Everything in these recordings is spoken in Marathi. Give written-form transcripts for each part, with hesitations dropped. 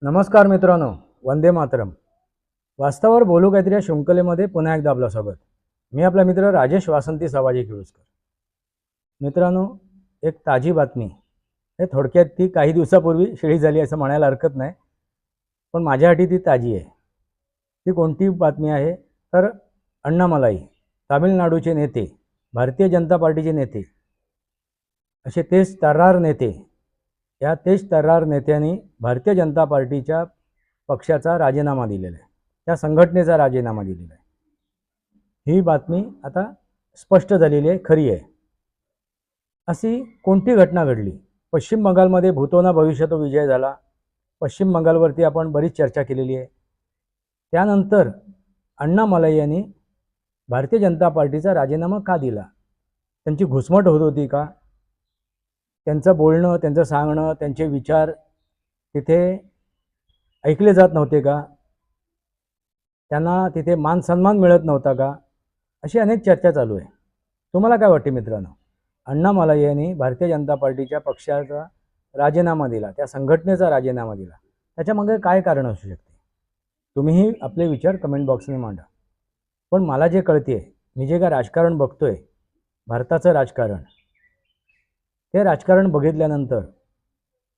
नमस्कार मित्रांनो, वंदे मातरम. वास्तवावर बोलू काहीतरी या शृंखलेमध्ये पुन्हा एकदा आपलं स्वागत. मी आपला मित्र राजेश वासंती सवाजी किळुसकर. मित्रांनो, एक ताजी बातमी. हे थोडक्यात ती काही दिवसापूर्वी शिळी झाली असं म्हणायला हरकत नाही, पण माझ्यासाठी ती ताजी आहे. ती कोणती बातमी आहे तर अण्णामलाई, तामिळनाडूचे नेते, भारतीय जनता पार्टीचे नेते, असे 23 तर्रार नेते, या 23 तर्रार नेत्यांनी भारतीय जनता पार्टीच्या पक्षाचा राजीनामा दिलेला आहे, त्या संघटनेचा राजीनामा दिलेला आहे. ही बातमी आता स्पष्ट झालेली आहे, खरी आहे. अशी कोणती घटना घडली? पश्चिम बंगालमध्ये भूतो न भविष्यतो विजय झाला. पश्चिम बंगालवरती आपण बरीच चर्चा केलेली आहे. त्यानंतर अण्णामलाई यांनी भारतीय जनता पार्टीचा राजीनामा का दिला? त्यांची घुसमट होत होती का? त्यांचं बोलणं, त्यांचं सांगणं, त्यांचे विचार तिथे ऐकले जात नव्हते का? त्यांना तिथे मान सन्मान मिळत नव्हता का? अशी अनेक चर्चा चालू आहे. तुम्हाला काय वाटते मित्रांनो? अण्णामलाई यांनी भारतीय जनता पार्टीच्या पक्षाचा राजीनामा दिला, त्या संघटनेचा राजीनामा दिला, त्याच्यामागे काय कारण असू शकते? तुम्हीही आपले विचार कमेंट बॉक्सने मांडा. पण मला जे कळते, मी जे काय राजकारण बघतोय, भारताचं राजकारण, ते राजकारण बघितल्यानंतर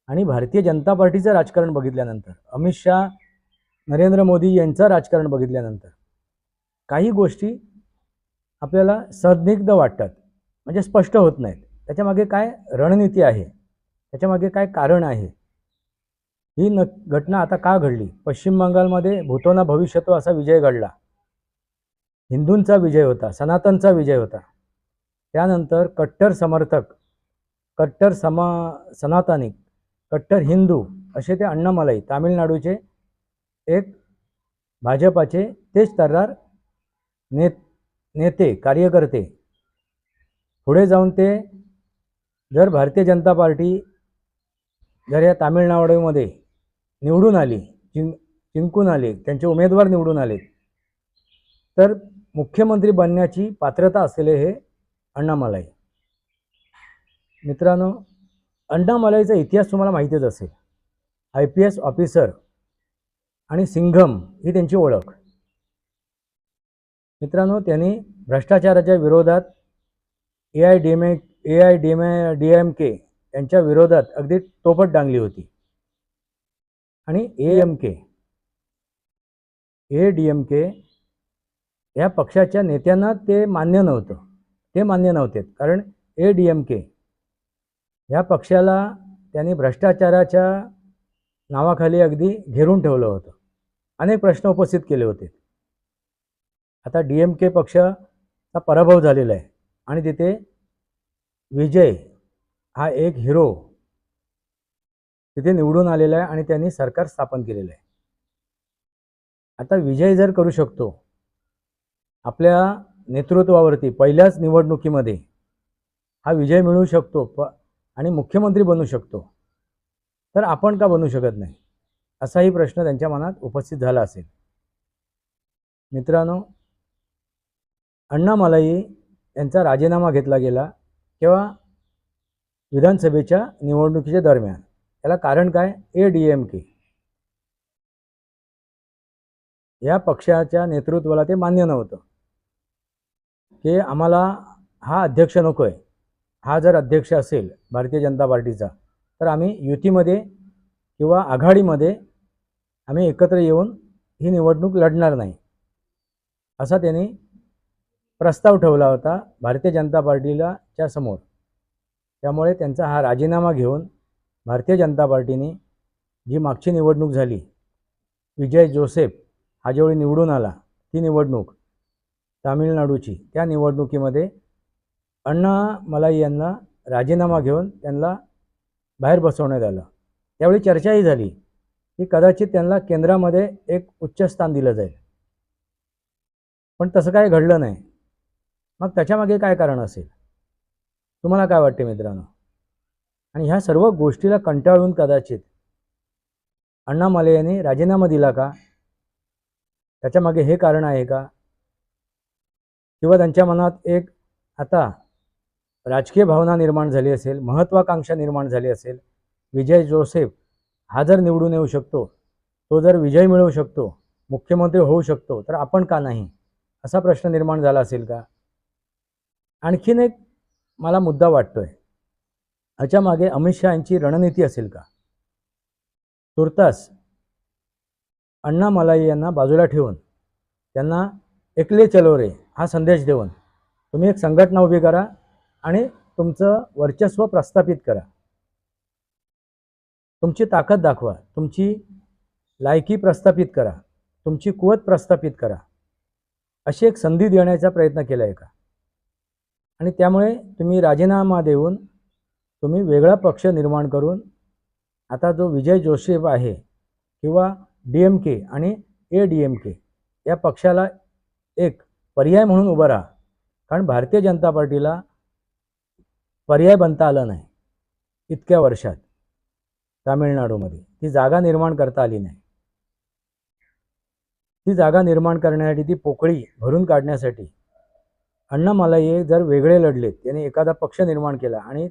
आणि भारतीय जनता पार्टीचं राजकारण बघितल्यानंतर, अमित शाह, नरेंद्र मोदी यांचं राजकारण बघितल्यानंतर काही गोष्टी आपल्याला संदिग्ध वाटतात, म्हणजे स्पष्ट होत नाहीत. त्याच्यामागे काय रणनीती आहे, त्याच्यामागे काय कारण आहे? ही घटना आता का घडली? पश्चिम बंगालमध्ये भूतो न भविष्यतो असा विजय घडला. हिंदूंचा विजय होता, सनातनचा विजय होता. त्यानंतर कट्टर समर्थक, कट्टर सनातनी, कट्टर हिंदू असे ते अण्णामलाई, तामिळनाडूचे एक भाजपाचे 23 तर्रार नेते, कार्यकर्ते, पुढे जाऊन ते जर भारतीय जनता पार्टी जर या तामिळनाडूमध्ये निवडून आली, जिंकून आले, त्यांचे उमेदवार निवडून आले, तर मुख्यमंत्री बनण्याची पात्रता असलेले हे अण्णामलाई. मित्रांनो, अण्णामलाईचा इतिहास तुम्हाला माहितीच असेल. IPS ऑफिसर आणि सिंघम ही त्यांची ओळख. मित्रांनो, त्यांनी भ्रष्टाचाराच्या विरोधात AIDMK यांच्या विरोधात अगदी टोपट डांगली होती. आणि ADMK या पक्षाच्या नेत्यांना ते मान्य नव्हते, कारण ADMK या पक्षाला त्यांनी भ्रष्टाचाराच्या नावाखाली अगदी घेरून ठेवलं होतं. अनेक प्रश्न उपस्थित केले होते. आता DMK पक्षाचा पराभव झालेला आहे आणि तिथे विजय हा एक हिरो तिथे निवडून आलेला आहे आणि त्यांनी सरकार स्थापन केलेलं आहे. आता विजय जर करू शकतो आपल्या नेतृत्वावरती, पहिल्याच निवडणुकीमध्ये हा विजय मिळवू शकतो आणि मुख्यमंत्री बनू शकतो, तर आपण का बनू शकत नाही? असाही प्रश्न त्यांच्या मनात उपस्थित झाला असेल. मित्रांनो, अण्णामलाई यांचा राजीनामा घेतला गेला किंवा विधानसभेच्या निवडणुकीच्या दरम्यान. याला कारण काय? ADMK या पक्षाच्या नेतृत्वाला ते मान्य नव्हतं की आम्हाला हा अध्यक्ष नको आहे. हा जर अध्यक्ष असेल भारतीय जनता पार्टीचा, तर आम्ही युतीमध्ये किंवा आघाडीमध्ये आम्ही एकत्र येऊन ही निवडणूक लढणार नाही, असा त्यांनी प्रस्ताव ठेवला होता भारतीय जनता पार्टीला च्या समोर. त्यामुळे त्यांचा हा राजीनामा घेऊन भारतीय जनता पार्टीने जी मागची निवडणूक झाली, विजय जोसेफ हा ज्यावेळी निवडून आला, ती निवडणूक तामिळनाडूची, त्या निवडणुकीमध्ये अण्णामलाई यांना राजीनामा घेऊन त्यांना बाहेर बसवण्यात आलं. त्यावेळी चर्चाही झाली की कदाचित त्यांना केंद्रामध्ये एक उच्च स्थान दिलं जाईल, पण तसं काही घडलं नाही. मग त्याच्यामागे काय कारण असेल? तुम्हाला काय वाटते मित्रांनो? आणि ह्या सर्व गोष्टीला कंटाळून कदाचित अण्णामलाई यांनी राजीनामा दिला का? त्याच्यामागे हे कारण आहे का? किंवा त्यांच्या मनात एक आता राजकीय भावना निर्माण झाली असेल, महत्त्वाकांक्षा निर्माण झाली असेल, विजय जोसेफ हा जर निवडून येऊ शकतो तो जर विजय मिळवू शकतो, मुख्यमंत्री होऊ शकतो, तर आपण का नाही, असा प्रश्न निर्माण झाला असेल का? आणखीन एक मला मुद्दा वाटतोय, ह्याच्या मागे अमित शहा यांची रणनीती असेल का? तुर्तास अण्णा मलाई यांना बाजूला ठेवून त्यांना एकले चलो रे हा संदेश देऊन तुम्ही एक संघटना उभी करा आणि तुमचं वर्चस्व प्रस्थापित करा, तुमची ताकद दाखवा, तुमची लायकी प्रस्थापित करा, तुमची कुवत प्रस्थापित करा, अशी एक संधी देण्याचा प्रयत्न केला आहे का? आणि त्यामुळे तुम्ही राजीनामा देऊन तुम्ही वेगळा पक्ष निर्माण करून आता जो विजय जोसेफ आहे किंवा DMK आणि ADMK या पक्षाला एक पर्याय म्हणून उभं राहा. कारण भारतीय जनता पार्टीला पर्याय बनता आलं नाही इतक्या वर्षात. तामिळनाडूमध्ये ती जागा निर्माण करता आली नाही. ती जागा निर्माण करण्यासाठी, ती पोकळी भरून काढण्यासाठी अण्णा मलाई जर वेगळे लढले, त्यांनी एखादा पक्ष निर्माण केला आणि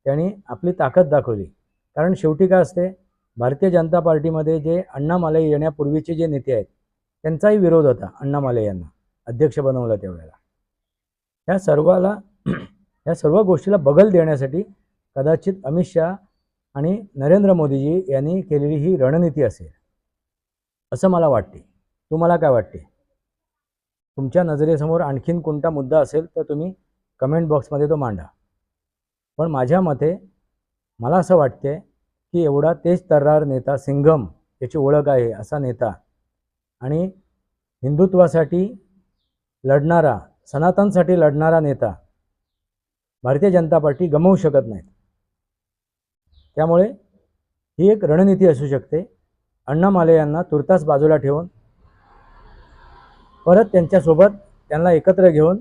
त्यांनी आपली ताकद दाखवली. कारण शेवटी काय असते, भारतीय जनता पार्टीमध्ये जे अण्णा मलाई येण्यापूर्वीचे जे नेते आहेत त्यांचाही विरोध होता. अण्णा मलाई यांना अध्यक्ष बनवलं त्यावेळेला. या सर्व गोष्टीला बगल देण्यासाठी कदाचित अमित शहा आणि नरेंद्र मोदीजी यांनी केलेली ही रणनीती असेल असं मला वाटते. तुम्हाला काय वाटते? तुमच्या नजरेसमोर आणखीन कोणता मुद्दा असेल तर तुम्ही कमेंट बॉक्समध्ये तो मांडा. पण माझ्या मते मला असं वाटते की एवढा तेज तर्रार नेता, सिंघम याची ओळख आहे असा नेता आणि हिंदुत्वासाठी लढणारा, सनातनसाठी लढणारा नेता भारतीय जनता पार्टी गमावू शकत नाहीत. त्यामुळे ही एक रणनीती असू शकते. अण्णा मलाई यांना तुर्तास बाजूला ठेवून परत त्यांच्यासोबत त्यांना एकत्र घेऊन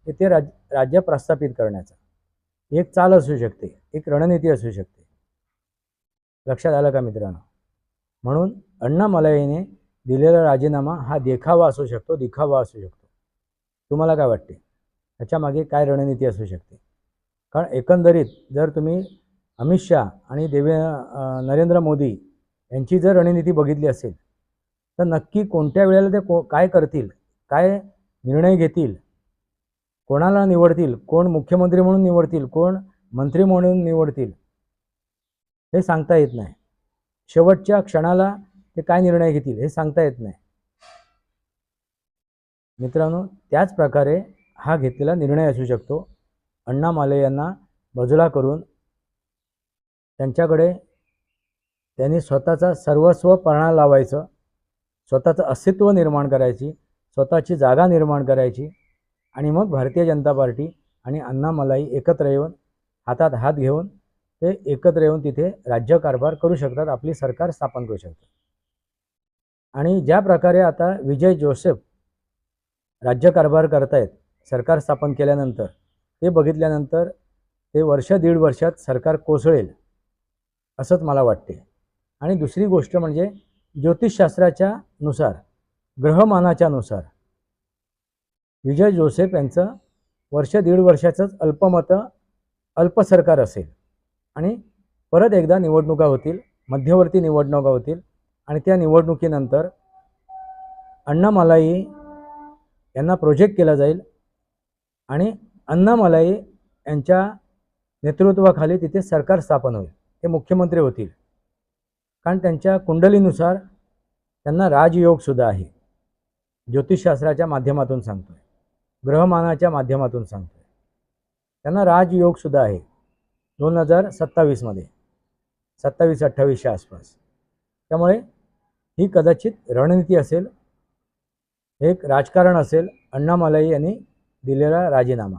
इथे राज्य प्रस्थापित करण्याचा एक चाल असू शकते, एक रणनीती असू शकते. लक्षात आलं का मित्रांनो? म्हणून अण्णा मलाईने दिलेला राजीनामा हा दिखावा असू शकतो, दिखावा असू शकतो. तुम्हाला काय वाटते? ह्याच्या मागे काय रणनीती असू शकते? कारण एकंदरीत जर तुम्ही अमित शहा आणि नरेंद्र मोदी यांची जर रणनीती बघितली असेल तर नक्की कोणत्या वेळेला ते काय करतील, काय निर्णय घेतील, कोणाला निवडतील, कोण मुख्यमंत्री म्हणून निवडतील, कोण मंत्री म्हणून निवडतील, हे सांगता येत नाही. शेवटच्या क्षणाला ते काय निर्णय घेतील हे सांगता येत नाही. मित्रांनो, त्याच प्रकारे हा घेतलेला निर्णय असू शकतो. अण्णा मलाई यांना बाजूला करून त्यांच्याकडे त्यांनी स्वतःचा सर्वस्व पणा लावायचं, स्वतःचं अस्तित्व निर्माण करायची, स्वतःची जागा निर्माण करायची आणि मग भारतीय जनता पार्टी आणि अण्णा मलाई एकत्र येऊन हातात हात घेऊन ते एकत्र येऊन तिथे राज्यकारभार करू शकतात, आपली सरकार स्थापन करू शकतात. आणि ज्या प्रकारे आता विजय जोसेफ राज्यकारभार करतायत सरकार स्थापन केल्यानंतर, ते बघितल्यानंतर ते वर्ष दीड वर्षात सरकार कोसळेल असंच मला वाटते. आणि दुसरी गोष्ट म्हणजे ज्योतिषशास्त्राच्या नुसार, ग्रहमानाच्या नुसार विजय जोसेफ यांचं वर्ष दीड वर्षाचंच अल्प सरकार असेल आणि परत एकदा निवडणुका होतील, मध्यवर्ती निवडणुका होतील आणि त्या निवडणुकीनंतर अण्णा मलाई यांना प्रोजेक्ट केला जाईल आणि अण्णा मलाई यांच्या नेतृत्वाखाली तिथे सरकार स्थापन होईल, ते मुख्यमंत्री होतील. कारण त्यांच्या कुंडलीनुसार त्यांना राजयोगसुद्धा आहे. ज्योतिषशास्त्राच्या माध्यमातून सांगतोय, ग्रहमानाच्या माध्यमातून सांगतोय, त्यांना राजयोगसुद्धा आहे 2027मध्ये, 27-28च्या आसपास. त्यामुळे ही कदाचित रणनीती असेल, एक राजकारण असेल अण्णा मलाई यांनी दिलेला राजीनामा.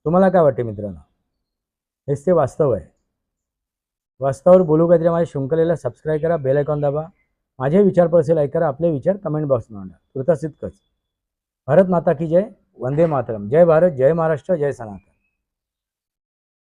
तुम्हाला काय वाटते मित्रांनो? हेच ते वास्तव आहे. वास्तवावर बोलू काहीतरी माझ्या शृंखलेला सबस्क्राईब करा, बेल आयकॉन दाबा, माझे विचार परसे लाईक करा, आपले विचार कमेंट बॉक्समध्ये मांडा. तुर्तास इतकंच. भारत माता की जय, वंदे मातरम. जय भारत, जय महाराष्ट्र, जय सनातन.